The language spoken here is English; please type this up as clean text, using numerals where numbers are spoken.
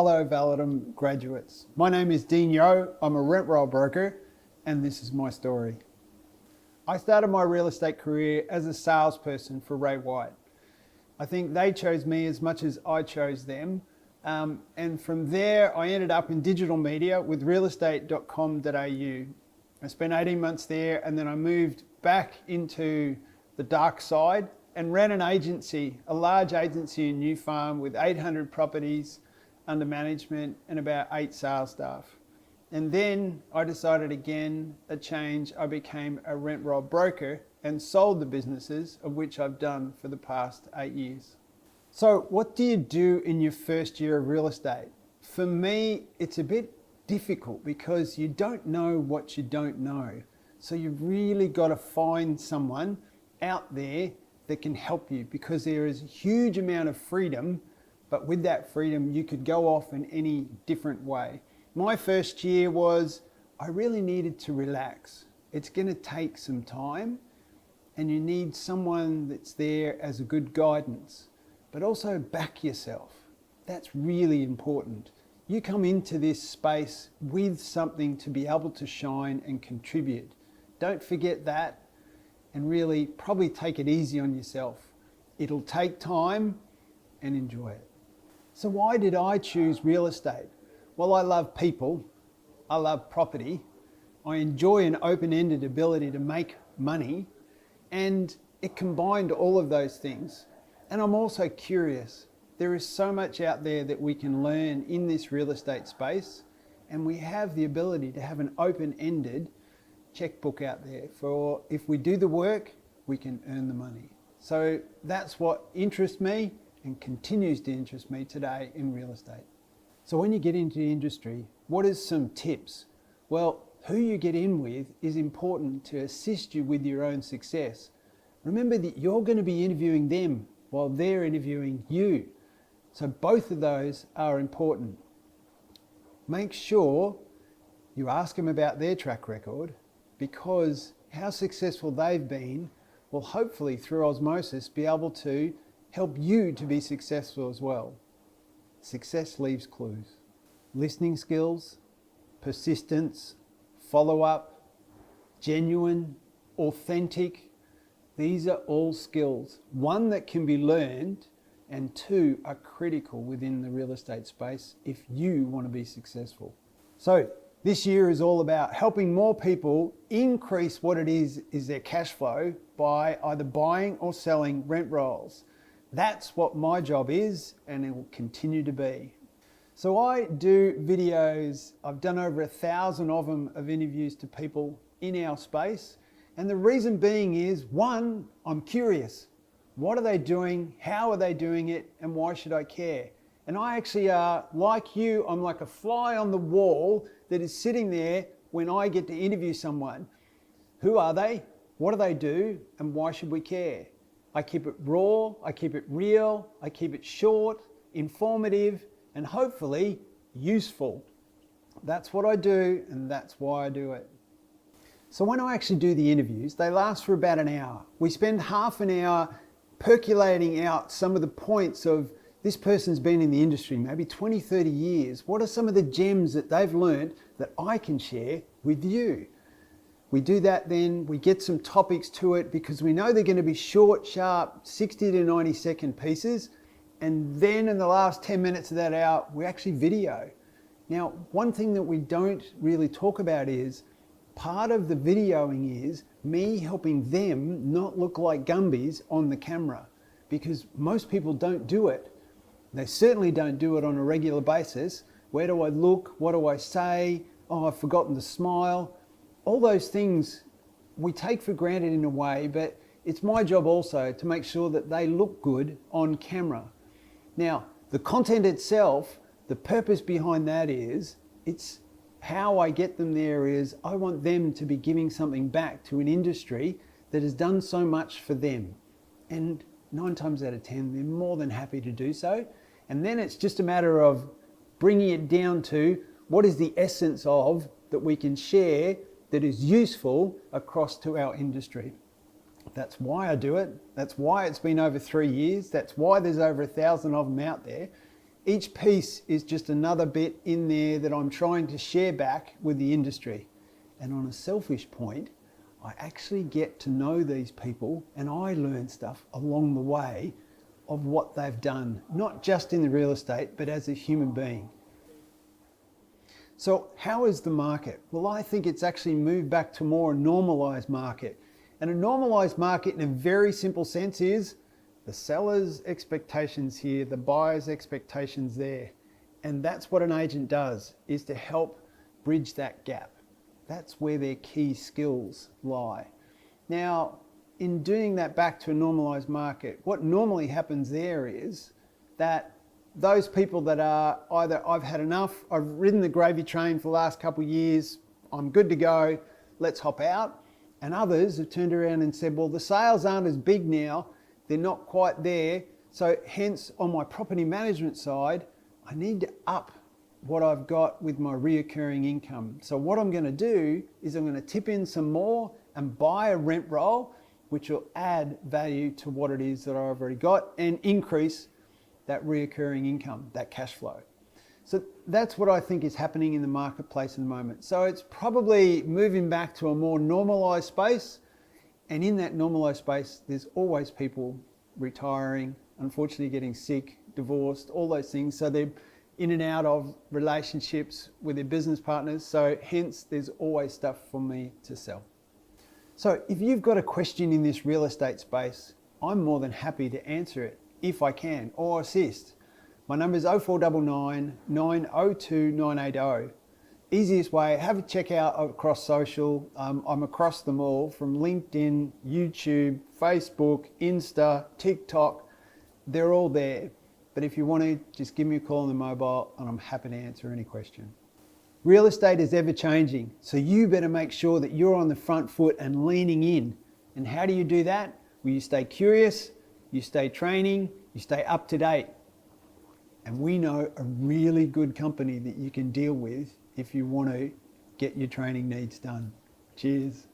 Hello Validum graduates. My name is Dean Yeo, I'm a rent roll broker and this is my story. I started my real estate career as a salesperson for Ray White. I think they chose me as much as I chose them. And from there I ended up in digital media with realestate.com.au. I spent 18 months there and then I moved back into the dark side and ran an agency, a large agency in New Farm with 800 properties under management and about 8 sales staff. And then I decided again a change. I became a rent roll broker and sold the businesses, of which I've done for the past 8 years. So what do you do in your first year of real estate? For me, it's a bit difficult because you don't know what you don't know. So you've really got to find someone out there that can help you, because there is a huge amount of freedom, but with that freedom you could go off in any different way. My first year was, I really needed to relax. It's going to take some time and you need someone that's there as a good guidance, but also back yourself. That's really important. You come into this space with something to be able to shine and contribute. Don't forget that, and really probably take it easy on yourself. It'll take time, and enjoy it. So why did I choose real estate? Well, I love people, I love property, I enjoy an open-ended ability to make money, and it combined all of those things. And I'm also curious. There is so much out there that we can learn in this real estate space, and we have the ability to have an open-ended checkbook out there for if we do the work, we can earn the money. So that's what interests me and continues to interest me today in real estate. So when you get into the industry, what is some tips? Well, who you get in with is important to assist you with your own success. Remember that you're going to be interviewing them while they're interviewing you. So both of those are important. Make sure you ask them about their track record, because how successful they've been will hopefully through osmosis be able to help you to be successful as well. Success leaves clues. Listening skills, persistence, follow-up, genuine, authentic. These are all skills. One, that can be learned, and two, are critical within the real estate space if you want to be successful. So this year is all about helping more people increase what it is their cash flow by either buying or selling rent rolls. That's what my job is, and it will continue to be. So I do videos, I've done over 1,000 of them, of interviews to people in our space. And the reason being is, one, I'm curious. What are they doing? How are they doing it? And why should I care? And I actually are, like you, I'm like a fly on the wall that is sitting there when I get to interview someone. Who are they? What do they do? And why should we care? I keep it raw, I keep it real, I keep it short, informative, and hopefully useful. That's what I do, and that's why I do it. So when I actually do the interviews, they last for about an hour. We spend half an hour percolating out some of the points of this person's been in the industry maybe 20, 30 years. What are some of the gems that they've learned that I can share with you? We do that, then we get some topics to it, because we know they're going to be short, sharp, 60 to 90 second pieces. And then in the last 10 minutes of that hour, we actually video. Now, one thing that we don't really talk about is part of the videoing is me helping them not look like Gumbies on the camera, because most people don't do it. They certainly don't do it on a regular basis. Where do I look? What do I say? Oh, I've forgotten to smile. All those things we take for granted in a way, but it's my job also to make sure that they look good on camera. Now, the content itself, the purpose behind that is, it's how I get them there is, I want them to be giving something back to an industry that has done so much for them. And 9 times out of 10, they're more than happy to do so. And then it's just a matter of bringing it down to what is the essence of that we can share that is useful across to our industry. That's why I do it. That's why it's been over 3 years. That's why there's over 1,000 of them out there. Each piece is just another bit in there that I'm trying to share back with the industry. And on a selfish point, I actually get to know these people and I learn stuff along the way of what they've done, not just in the real estate, but as a human being. So how is the market? Well, I think it's actually moved back to more a normalized market. And a normalized market in a very simple sense is the seller's expectations here, the buyer's expectations there. And that's what an agent does, is to help bridge that gap. That's where their key skills lie. Now, in doing that back to a normalized market, what normally happens there is that those people that are either I've had enough, I've ridden the gravy train for the last couple of years, I'm good to go, let's hop out. And others have turned around and said, well, the sales aren't as big now, they're not quite there. So hence on my property management side, I need to up what I've got with my reoccurring income. So what I'm going to do is I'm going to tip in some more and buy a rent roll, which will add value to what it is that I've already got and increase that reoccurring income, that cash flow. So that's what I think is happening in the marketplace at the moment. So it's probably moving back to a more normalized space. And in that normalized space, there's always people retiring, unfortunately getting sick, divorced, all those things. So they're in and out of relationships with their business partners. So hence there's always stuff for me to sell. So if you've got a question in this real estate space, I'm more than happy to answer it if I can, or assist. My number is 0499 902 980. Easiest way, have a check out across social. I'm across them all, from LinkedIn, YouTube, Facebook, Insta, TikTok. They're all there. But if you want to, just give me a call on the mobile and I'm happy to answer any question. Real estate is ever changing, so you better make sure that you're on the front foot and leaning in. And how do you do that? Well, you stay curious, you stay training, you stay up to date. And we know a really good company that you can deal with if you want to get your training needs done. Cheers.